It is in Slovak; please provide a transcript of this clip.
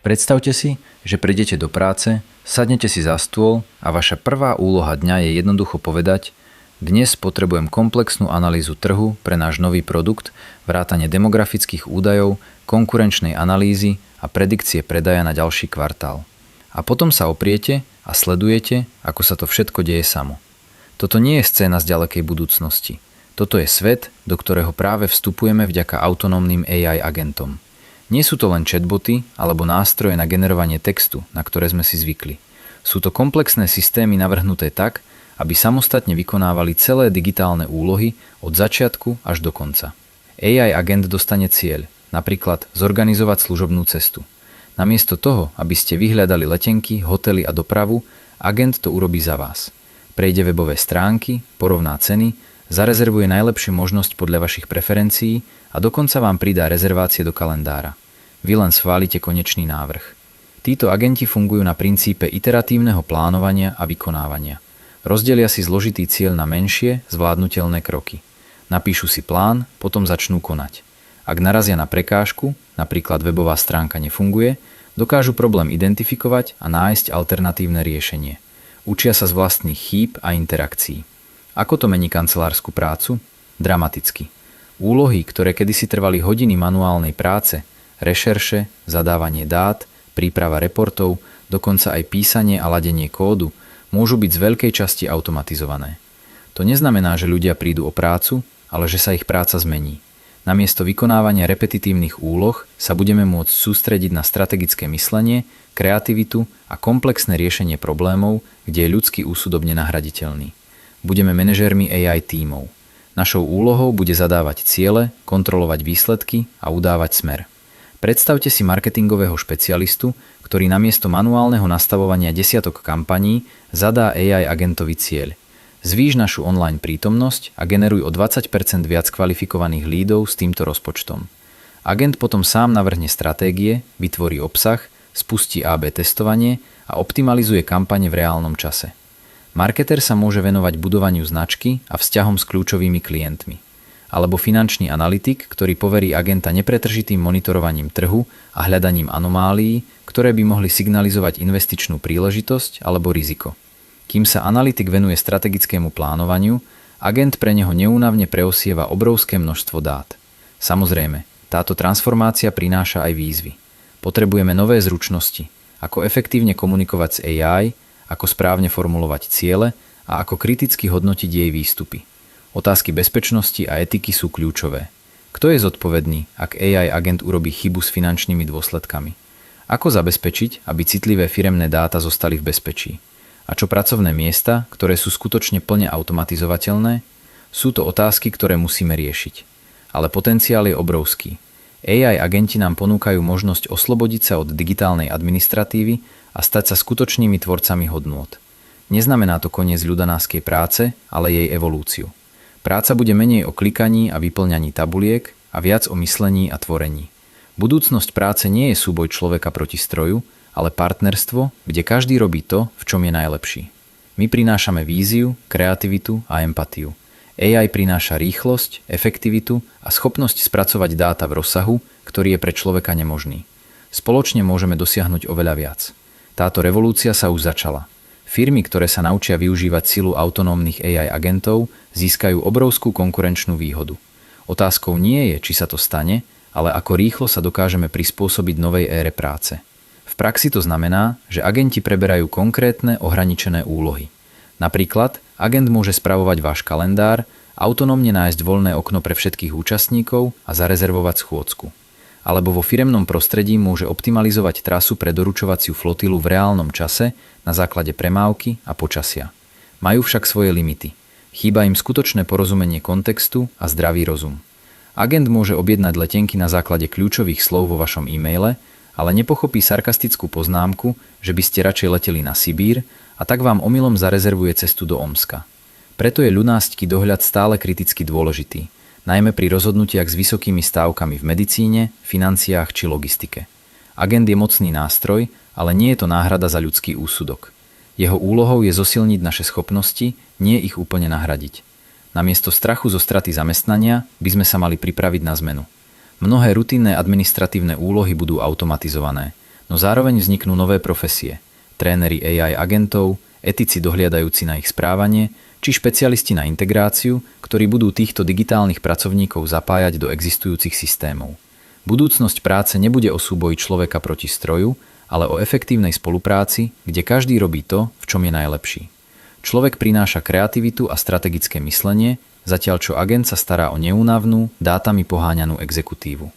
Predstavte si, že prídete do práce, sadnete si za stôl a vaša prvá úloha dňa je jednoducho povedať: dnes potrebujem komplexnú analýzu trhu pre náš nový produkt, vrátane demografických údajov, konkurenčnej analýzy a predikcie predaja na ďalší kvartál. A potom sa opriete a sledujete, ako sa to všetko deje samo. Toto nie je scéna z ďalekej budúcnosti. Toto je svet, do ktorého práve vstupujeme vďaka autonómnym AI agentom. Nie sú to len chatboty alebo nástroje na generovanie textu, na ktoré sme si zvykli. Sú to komplexné systémy navrhnuté tak, aby samostatne vykonávali celé digitálne úlohy od začiatku až do konca. AI agent dostane cieľ, napríklad zorganizovať služobnú cestu. Namiesto toho, aby ste vyhľadali letenky, hotely a dopravu, agent to urobí za vás. Prejde webové stránky, porovná ceny, zarezervuje najlepšiu možnosť podľa vašich preferencií a dokonca vám pridá rezervácie do kalendára. Vy len schválite konečný návrh. Títo agenti fungujú na princípe iteratívneho plánovania a vykonávania. Rozdelia si zložitý cieľ na menšie, zvládnutelné kroky. Napíšu si plán, potom začnú konať. Ak narazia na prekážku, napríklad webová stránka nefunguje, dokážu problém identifikovať a nájsť alternatívne riešenie. Učia sa z vlastných chýb a interakcií. Ako to mení kancelárskú prácu? Dramaticky. Úlohy, ktoré kedysi trvali hodiny manuálnej práce, rešerše, zadávanie dát, príprava reportov, dokonca aj písanie a ladenie kódu, môžu byť z veľkej časti automatizované. To neznamená, že ľudia prídu o prácu, ale že sa ich práca zmení. Namiesto vykonávania repetitívnych úloh sa budeme môcť sústrediť na strategické myslenie, kreativitu a komplexné riešenie problémov, kde je ľudský úsudok nenahraditeľný. Budeme manažérmi AI tímov. Našou úlohou bude zadávať ciele, kontrolovať výsledky a udávať smer. Predstavte si marketingového špecialistu, ktorý namiesto manuálneho nastavovania desiatok kampaní zadá AI agentovi cieľ. Zvýš našu online prítomnosť a generuj o 20% viac kvalifikovaných lídov s týmto rozpočtom. Agent potom sám navrhne stratégie, vytvorí obsah, spustí AB testovanie a optimalizuje kampane v reálnom čase. Marketer sa môže venovať budovaniu značky a vzťahom s kľúčovými klientmi. Alebo finančný analytik, ktorý poverí agenta nepretržitým monitorovaním trhu a hľadaním anomálií, ktoré by mohli signalizovať investičnú príležitosť alebo riziko. Kým sa analytik venuje strategickému plánovaniu, agent pre neho neúnavne preosieva obrovské množstvo dát. Samozrejme, táto transformácia prináša aj výzvy. Potrebujeme nové zručnosti, ako efektívne komunikovať s AI, ako správne formulovať ciele a ako kriticky hodnotiť jej výstupy. Otázky bezpečnosti a etiky sú kľúčové. Kto je zodpovedný, ak AI agent urobí chybu s finančnými dôsledkami? Ako zabezpečiť, aby citlivé firemné dáta zostali v bezpečí? A čo pracovné miesta, ktoré sú skutočne plne automatizovateľné? Sú to otázky, ktoré musíme riešiť. Ale potenciál je obrovský. AI agenti nám ponúkajú možnosť oslobodiť sa od digitálnej administratívy a stať sa skutočnými tvorcami hodnôt. Neznamená to koniec ľudanáskej práce, ale jej evolúciu. Práca bude menej o klikaní a vyplňaní tabuliek a viac o myslení a tvorení. Budúcnosť práce nie je súboj človeka proti stroju, ale partnerstvo, kde každý robí to, v čom je najlepší. My prinášame víziu, kreativitu a empatiu. AI prináša rýchlosť, efektivitu a schopnosť spracovať dáta v rozsahu, ktorý je pre človeka nemožný. Spoločne môžeme dosiahnuť oveľa viac. Táto revolúcia sa už začala. Firmy, ktoré sa naučia využívať silu autonómnych AI agentov, získajú obrovskú konkurenčnú výhodu. Otázkou nie je, či sa to stane, ale ako rýchlo sa dokážeme prispôsobiť novej ére práce. V praxi to znamená, že agenti preberajú konkrétne ohraničené úlohy. Napríklad, agent môže spravovať váš kalendár, autonómne nájsť voľné okno pre všetkých účastníkov a zarezervovať schôdzku. Alebo vo firemnom prostredí môže optimalizovať trasu pre doručovaciu flotilu v reálnom čase na základe premávky a počasia. Majú však svoje limity. Chýba im skutočné porozumenie kontextu a zdravý rozum. Agent môže objednať letenky na základe kľúčových slov vo vašom e-maile, ale nepochopí sarkastickú poznámku, že by ste radšej leteli na Sibír a tak vám omylom zarezervuje cestu do Omska. Preto je ľunácky dohľad stále kriticky dôležitý, najmä pri rozhodnutiach s vysokými stávkami v medicíne, financiách či logistike. Agent je mocný nástroj, ale nie je to náhrada za ľudský úsudok. Jeho úlohou je zosilniť naše schopnosti, nie ich úplne nahradiť. Namiesto strachu zo straty zamestnania by sme sa mali pripraviť na zmenu. Mnohé rutinné administratívne úlohy budú automatizované. No zároveň vzniknú nové profesie. Tréneri AI agentov, etici dohliadajúci na ich správanie, či špecialisti na integráciu, ktorí budú týchto digitálnych pracovníkov zapájať do existujúcich systémov. Budúcnosť práce nebude o súboji človeka proti stroju, ale o efektívnej spolupráci, kde každý robí to, v čom je najlepší. Človek prináša kreativitu a strategické myslenie, zatiaľ čo agent sa stará o neúnavnú, dátami poháňanú exekutívu.